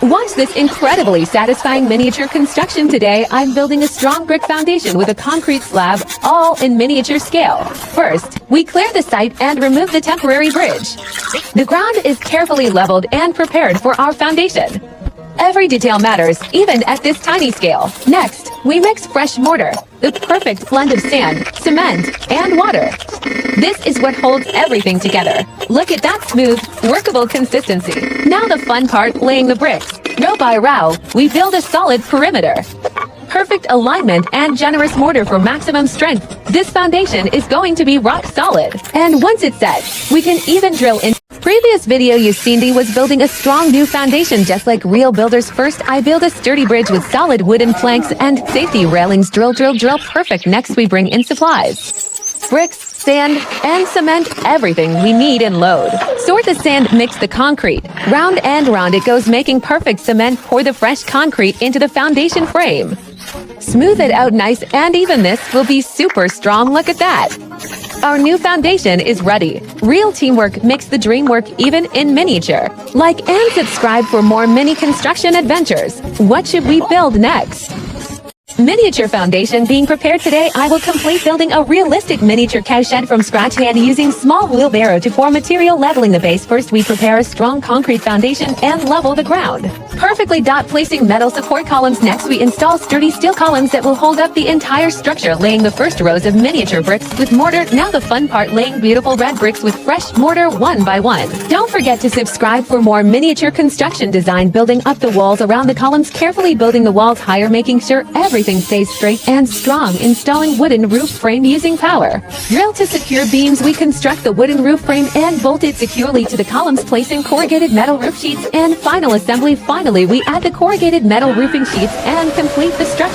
Watch this incredibly satisfying miniature construction today. I'm building a strong brick foundation with a concrete slab, all in miniature scale. First, we clear the site and remove the temporary bridge. The ground is carefully leveled and prepared for our foundation. Every detail matters, even at this tiny scale. Next, we mix fresh mortar, the perfect blend of sand, cement, and water. This is what holds everything together. Look at that smooth, workable consistency. Now the fun part, laying the bricks. Row by row, we build a solid perimeter. Perfect alignment and generous mortar for maximum strength. This foundation is going to be rock solid. And once it's set, we can even drill in. Previous video you seen was building a strong new foundation just like real builders. First, I build a sturdy bridge with solid wooden planks and safety railings. Drill. Perfect. Next, we bring in supplies. Bricks, sand, and cement, everything we need and load. Sort the sand, mix the concrete. Round and round it goes, making perfect cement. Pour the fresh concrete into the foundation frame. Smooth it out nice and even. This will be super strong. Look at that. Our new foundation is ready. Real teamwork makes the dream work, even in miniature. Like and subscribe for more mini construction adventures. What should we build next? Miniature foundation being prepared today. I will complete building a realistic miniature cowshed from scratch and using small wheelbarrow to pour material, leveling the base. First, we prepare a strong concrete foundation and level the ground. Perfectly placing metal support columns. Next, we install sturdy steel columns that will hold up the entire structure, laying the first rows of miniature bricks with mortar. Now the fun part, laying beautiful red bricks with fresh mortar one by one. Don't forget to subscribe for more miniature construction design, building up the walls around the columns, carefully building the walls higher, making sure everything stays straight and strong. Installing wooden roof frame using power drill to secure beams. We construct the wooden roof frame and bolt it securely to the columns, placing corrugated metal roof sheets and final assembly. Finally, we add the corrugated metal roofing sheets and complete the structure.